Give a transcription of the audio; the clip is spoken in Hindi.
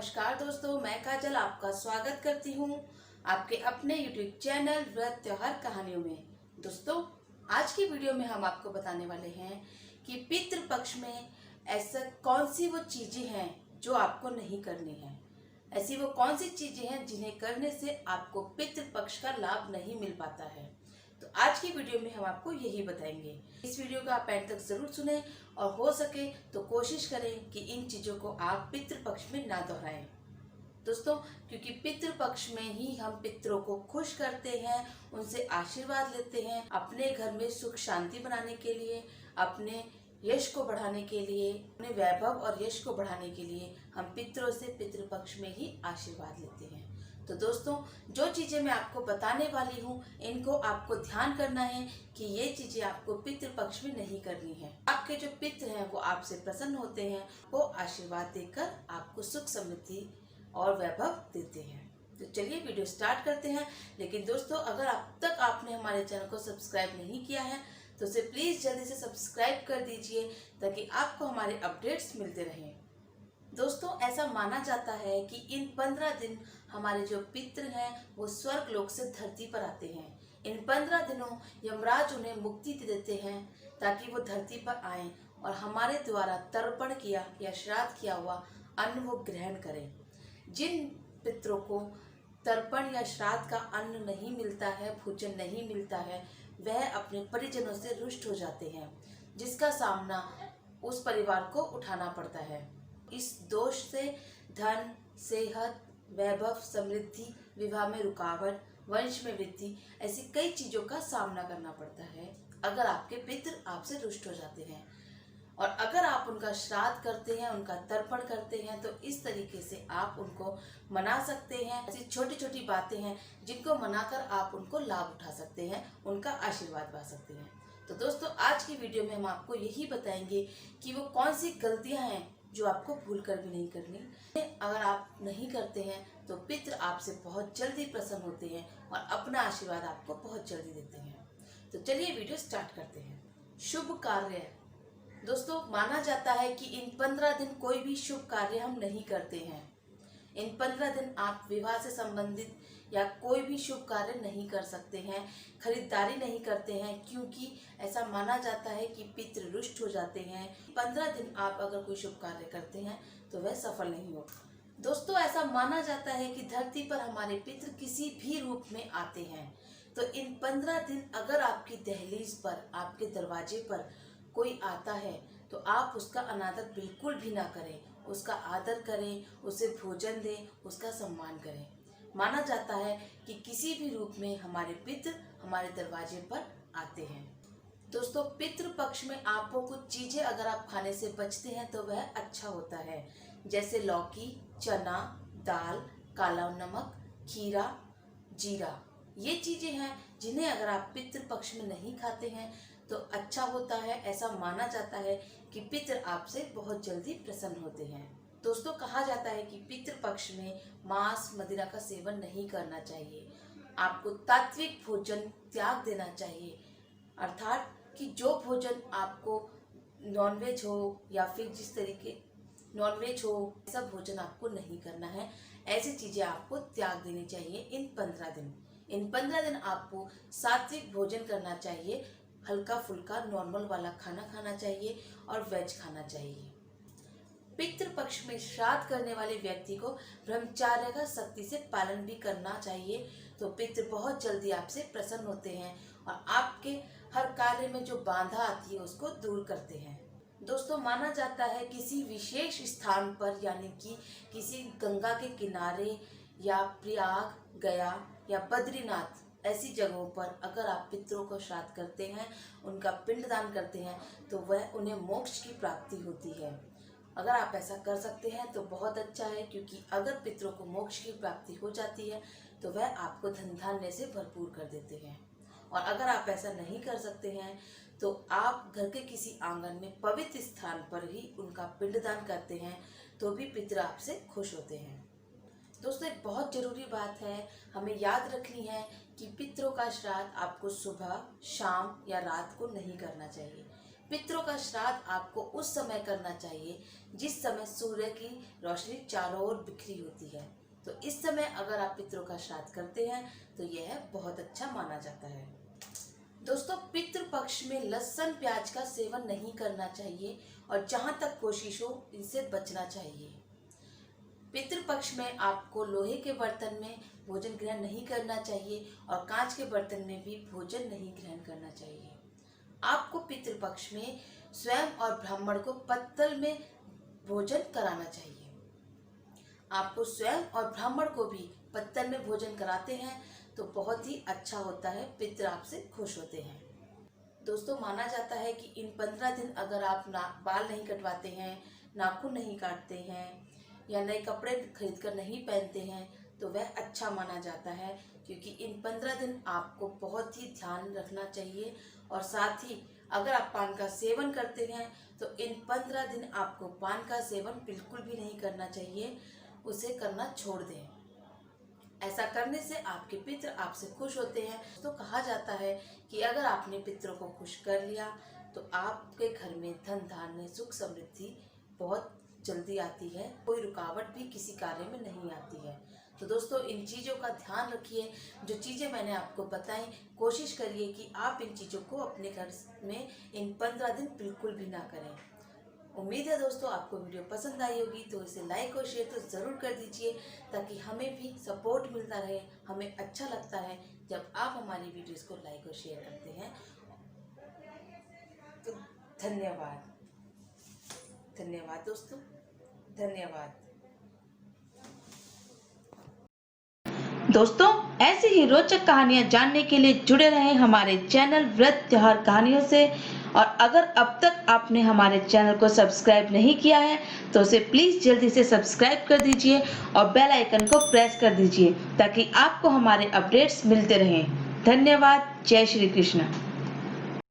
नमस्कार दोस्तों, मैं काजल आपका स्वागत करती हूँ आपके अपने YouTube चैनल व्रत त्योहार कहानियों में। दोस्तों, आज की वीडियो में हम आपको बताने वाले हैं कि पितृ पक्ष में ऐसा कौन सी वो चीज़ें हैं जो आपको नहीं करनी है। ऐसी वो कौन सी चीज़ें हैं जिन्हें करने से आपको पितृ पक्ष का लाभ नहीं मिल पाता है। तो आज की वीडियो में हम आपको यही बताएंगे। इस वीडियो को आप एंड तक जरूर सुने और हो सके तो कोशिश करें कि इन चीज़ों को आप पितृ पक्ष में ना दोहराएं। दोस्तों, क्योंकि पितृ पक्ष में ही हम पितरों को खुश करते हैं, उनसे आशीर्वाद लेते हैं, अपने घर में सुख शांति बनाने के लिए, अपने यश को बढ़ाने के लिए, अपने वैभव और यश को बढ़ाने के लिए हम पितरों से पितृ पक्ष में ही आशीर्वाद लेते हैं। तो दोस्तों, जो चीज़ें मैं आपको बताने वाली हूँ, इनको आपको ध्यान करना है कि ये चीज़ें आपको पितृ पक्ष में नहीं करनी है। आपके जो पितृ हैं वो आपसे प्रसन्न होते हैं, वो आशीर्वाद देकर आपको सुख समृद्धि और वैभव देते हैं। तो चलिए वीडियो स्टार्ट करते हैं। लेकिन दोस्तों, अगर अब तक आपने हमारे चैनल को सब्सक्राइब नहीं किया है तो उसे प्लीज़ जल्दी से सब्सक्राइब कर दीजिए ताकि आपको हमारे अपडेट्स मिलते रहें। दोस्तों, ऐसा माना जाता है कि इन 15 दिन हमारे जो पितृ हैं वो स्वर्ग लोक से धरती पर आते हैं। इन 15 दिनों यमराज उन्हें मुक्ति देते हैं ताकि वो धरती पर आएं और हमारे द्वारा तर्पण किया या श्राद्ध किया हुआ अन्न वो ग्रहण करें। जिन पितरों को तर्पण या श्राद्ध का अन्न नहीं मिलता है, भोजन नहीं मिलता है, वह अपने परिजनों से रुष्ट हो जाते हैं, जिसका सामना उस परिवार को उठाना पड़ता है। इस दोष से धन, सेहत, वैभव, समृद्धि, विवाह में रुकावट, वंश में वृद्धि, ऐसी कई चीज़ों का सामना करना पड़ता है अगर आपके पितृ आपसे रुष्ट हो जाते हैं। और अगर आप उनका श्राद्ध करते हैं, उनका तर्पण करते हैं, तो इस तरीके से आप उनको मना सकते हैं। ऐसी छोटी छोटी बातें हैं जिनको मनाकर आप उनको लाभ उठा सकते हैं, उनका आशीर्वाद पा सकते हैं। तो दोस्तों, आज की वीडियो में हम आपको यही बताएंगे कि वो कौन सी गलतियां हैं जो आपको भूल कर भी नहीं करनी। अगर आप नहीं करते हैं तो पितृ आपसे बहुत जल्दी प्रसन्न होते हैं और अपना आशीर्वाद आपको बहुत जल्दी देते हैं। तो चलिए वीडियो स्टार्ट करते हैं। शुभ कार्य। दोस्तों, माना जाता है कि इन 15 दिन कोई भी शुभ कार्य हम नहीं करते हैं। इन 15 दिन आप विवाह से संबंधित या कोई भी शुभ कार्य नहीं कर सकते हैं, खरीदारी नहीं करते हैं, क्योंकि ऐसा माना जाता है कि पितृ रुष्ट हो जाते हैं। 15 दिन आप अगर कोई शुभ कार्य करते हैं तो वह सफल नहीं होगा। दोस्तों, ऐसा माना जाता है कि धरती पर हमारे पितृ किसी भी रूप में आते हैं। तो इन 15 दिन अगर आपकी दहलीज पर, आपके दरवाजे पर कोई आता है तो आप उसका अनादर बिल्कुल भी ना करें। उसका आदर करें, उसे भोजन दें, उसका सम्मान करें। माना जाता है कि किसी भी रूप में हमारे पितृ हमारे दरवाजे पर आते हैं। दोस्तों, पितृ पक्ष में आपको कुछ चीज़ें अगर आप खाने से बचते हैं तो वह अच्छा होता है, जैसे लौकी, चना, दाल, काला नमक, खीरा, जीरा। ये चीज़ें हैं जिन्हें अगर आप पितृ पक्ष में नहीं खाते हैं तो अच्छा होता है। ऐसा माना जाता है कि पितृ आपसे बहुत जल्दी प्रसन्न होते हैं। दोस्तों, कहा जाता है कि पितृ पक्ष में मांस, मदिरा का सेवन नहीं करना चाहिए। आपको तात्विक भोजन त्याग देना चाहिए, अर्थात कि जो भोजन आपको नॉनवेज हो या फिर जिस तरीके नॉनवेज हो, ऐसा भोजन आपको नहीं करना है। ऐसी चीज़ें आपको त्याग देनी चाहिए इन 15 दिन। इन 15 दिन आपको सात्विक भोजन करना चाहिए, हल्का फुल्का नॉर्मल वाला खाना खाना चाहिए और वेज खाना चाहिए। पितृ पक्ष में श्राद्ध करने वाले व्यक्ति को ब्रह्मचर्य का सख्ती से पालन भी करना चाहिए। तो पितृ बहुत जल्दी आपसे प्रसन्न होते हैं और आपके हर कार्य में जो बाधा आती है उसको दूर करते हैं। दोस्तों, माना जाता है किसी विशेष स्थान पर, यानी कि किसी गंगा के किनारे या प्रयाग, गया या बद्रीनाथ, ऐसी जगहों पर अगर आप पितरों को श्राद्ध करते हैं, उनका पिंडदान करते हैं, तो वह उन्हें मोक्ष की प्राप्ति होती है। अगर आप ऐसा कर सकते हैं तो बहुत अच्छा है, क्योंकि अगर पितरों को मोक्ष की प्राप्ति हो जाती है तो वह आपको धन धान्य से भरपूर कर देते हैं। और अगर आप ऐसा नहीं कर सकते हैं तो आप घर के किसी आंगन में पवित्र स्थान पर ही उनका पिंडदान करते हैं तो भी पितर आपसे खुश होते हैं। दोस्तों, एक बहुत ज़रूरी बात है, हमें याद रखनी है कि पितरों का श्राद्ध आपको सुबह, शाम या रात को नहीं करना चाहिए। पितरों का श्राद्ध आपको उस समय करना चाहिए जिस समय सूर्य की रोशनी चारों ओर बिखरी होती है। तो इस समय अगर आप पितरों का श्राद्ध करते हैं तो यह बहुत अच्छा माना जाता है। दोस्तों, पितृ पक्ष में लहसुन प्याज का सेवन नहीं करना चाहिए और जहां तक कोशिश हो इनसे बचना चाहिए। पितृपक्ष में आपको लोहे के बर्तन में भोजन ग्रहण नहीं करना चाहिए और कांच के बर्तन में भी भोजन नहीं ग्रहण करना चाहिए। आपको पितृपक्ष में स्वयं और ब्राह्मण को पत्तल में भोजन कराना चाहिए। आपको स्वयं और ब्राह्मण को भी पत्तल में भोजन कराते हैं तो बहुत ही अच्छा होता है, पितृ आपसे खुश होते हैं। दोस्तों, माना जाता है कि इन 15 दिन अगर आप बाल नहीं कटवाते हैं, नाखून नहीं काटते हैं या नए कपड़े खरीद कर नहीं पहनते हैं तो वह अच्छा माना जाता है, क्योंकि इन 15 दिन आपको बहुत ही ध्यान रखना चाहिए। और साथ ही अगर आप पान का सेवन करते हैं तो इन 15 दिन आपको पान का सेवन बिल्कुल भी नहीं करना चाहिए, उसे करना छोड़ दें। ऐसा करने से आपके पितृ आपसे खुश होते हैं। तो कहा जाता है कि अगर आपने पितरों को खुश कर लिया तो आपके घर में धन धान्य सुख समृद्धि बहुत जल्दी आती है, कोई रुकावट भी किसी कार्य में नहीं आती है। तो दोस्तों, इन चीज़ों का ध्यान रखिए। जो चीज़ें मैंने आपको बताई, कोशिश करिए कि आप इन चीज़ों को अपने घर में इन 15 दिन बिल्कुल भी ना करें। उम्मीद है दोस्तों आपको वीडियो पसंद आई होगी, तो इसे लाइक और शेयर तो ज़रूर कर दीजिए ताकि हमें भी सपोर्ट मिलता रहे। हमें अच्छा लगता है जब आप हमारी वीडियोस को लाइक और शेयर करते हैं। तो धन्यवाद दोस्तों, धन्यवाद। दोस्तों, ऐसी ही रोचक कहानियां जानने के लिए जुड़े रहें हमारे चैनल व्रत त्योहार कहानियों से। और अगर अब तक आपने हमारे चैनल को सब्सक्राइब नहीं किया है तो उसे प्लीज जल्दी से सब्सक्राइब कर दीजिए और बेल आइकन को प्रेस कर दीजिए ताकि आपको हमारे अपडेट्स मिलते रहें। धन्यवाद। जय श्री कृष्ण।